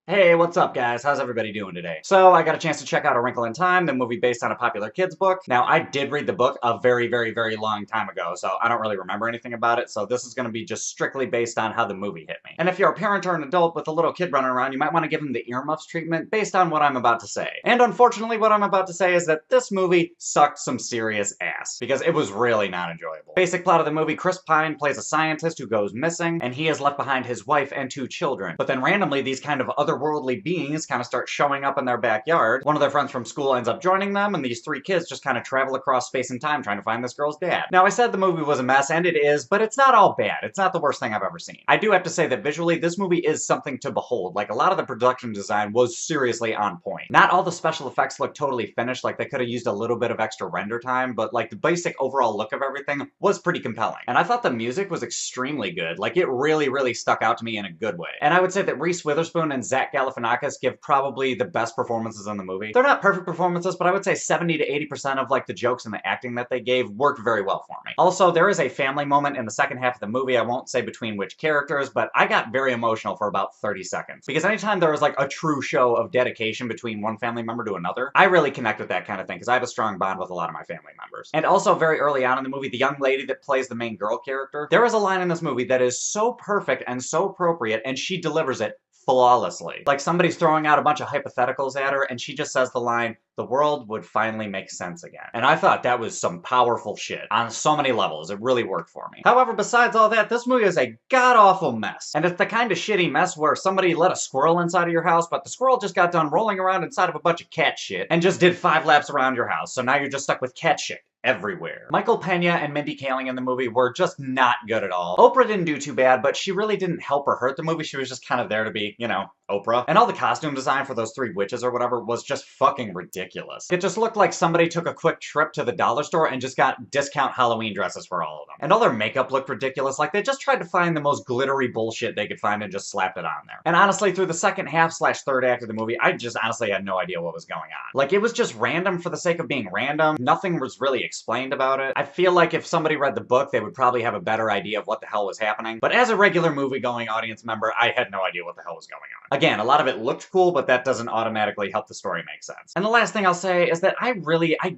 Hey, what's up, guys? How's everybody doing today? So, I got a chance to check out A Wrinkle in Time, the movie based on a popular kids book. Now, I did read the book a very long time ago, so I don't really remember anything about it, so this is going to be just strictly based on how the movie hit me. And if you're a parent or an adult with a little kid running around, you might want to give him the earmuffs treatment based on what I'm about to say. And unfortunately, what I'm about to say is that this movie sucked some serious ass, because it was really not enjoyable. Basic plot of the movie: Chris Pine plays a scientist who goes missing, and he has left behind his wife and 2 children. But then randomly, these kind of otherworldly beings kind of start showing up in their backyard. One of their friends from school ends up joining them, and these 3 kids just kind of travel across space and time trying to find this girl's dad. Now, I said the movie was a mess, and it is, but it's not all bad. It's not the worst thing I've ever seen. I do have to say that visually, this movie is something to behold. Like, a lot of the production design was seriously on point. Not all the special effects look totally finished, like they could have used a little bit of extra render time, but like the basic overall look of everything was pretty compelling. And I thought the music was extremely good. Like, it really stuck out to me in a good way. And I would say that Reese Witherspoon and Zach Galifianakis give probably the best performances in the movie. They're not perfect performances, but I would say 70 to 80% of like the jokes and the acting that they gave worked very well for me. Also, there is a family moment in the second half of the movie. I won't say between which characters, but I got very emotional for about 30 seconds. Because anytime there was like a true show of dedication between one family member to another, I really connect with that kind of thing because I have a strong bond with a lot of my family members. And also very early on in the movie, the young lady that plays the main girl character, there is a line in this movie that is so perfect and so appropriate, and she delivers it flawlessly. Like, somebody's throwing out a bunch of hypotheticals at her, and she just says the line, "The world would finally make sense again." And I thought that was some powerful shit on so many levels. It really worked for me. However, besides all that, this movie is a god-awful mess. And it's the kind of shitty mess where somebody let a squirrel inside of your house, but the squirrel just got done rolling around inside of a bunch of cat shit and just did 5 laps around your house. So now you're just stuck with cat shit everywhere. Michael Pena and Mindy Kaling in the movie were just not good at all. Oprah didn't do too bad, but she really didn't help or hurt the movie. She was just kind of there to be, you know, Oprah. And all the costume design for those 3 witches or whatever was just fucking ridiculous. It just looked like somebody took a quick trip to the dollar store and just got discount Halloween dresses for all of them. And all their makeup looked ridiculous, like they just tried to find the most glittery bullshit they could find and just slapped it on there. And honestly, through the second half / third act of the movie, I just honestly had no idea what was going on. Like, it was just random for the sake of being random. Nothing was really explained about it. I feel like if somebody read the book, they would probably have a better idea of what the hell was happening. But as a regular movie-going audience member, I had no idea what the hell was going on. Again, a lot of it looked cool, but that doesn't automatically help the story make sense. And the last thing I'll say is that I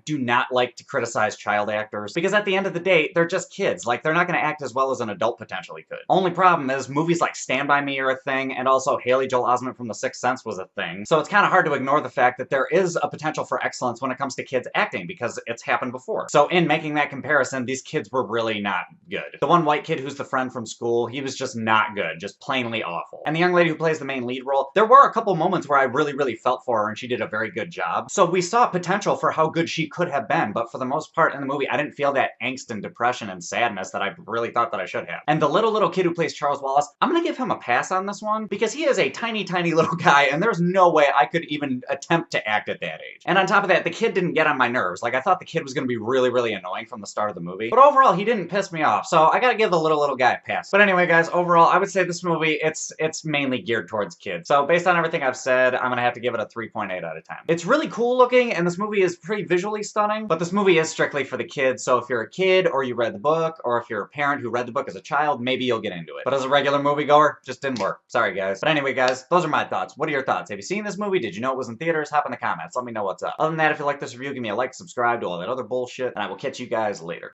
do not like to criticize child actors, because at the end of the day, they're just kids. Like, they're not gonna act as well as an adult potentially could. Only problem is, movies like Stand By Me are a thing, and also Haley Joel Osment from The Sixth Sense was a thing. So it's kind of hard to ignore the fact that there is a potential for excellence when it comes to kids acting, because it's happened before. So in making that comparison, these kids were really not good. The one white kid who's the friend from school, he was just not good, just plainly awful. And the young lady who plays the main lead role, there were a couple moments where I really felt for her and she did a very good job. So we saw potential for how good she could have been, but for the most part in the movie, I didn't feel that angst and depression and sadness that I really thought that I should have. And the little kid who plays Charles Wallace, I'm gonna give him a pass on this one, because he is a tiny little guy, and there's no way I could even attempt to act at that age. And on top of that, the kid didn't get on my nerves. Like, I thought the kid was gonna be really annoying from the start of the movie. But overall, he didn't piss me off, so I gotta give the little guy a pass. But anyway, guys, overall, I would say this movie, it's mainly geared towards kids. So based on everything I've said, I'm gonna have to give it a 3.8 out of 10. It's really cool looking, and this movie is pretty visually stunning, but this movie is strictly for the kids, so if you're a kid, or you read the book, or if you're a parent who read the book as a child, maybe you'll get into it. But as a regular moviegoer, just didn't work. Sorry, guys. But anyway, guys, those are my thoughts. What are your thoughts? Have you seen this movie? Did you know it was in theaters? Hop in the comments. Let me know what's up. Other than that, if you like this review, give me a like, subscribe, do all that other bullshit, and I will catch you guys later.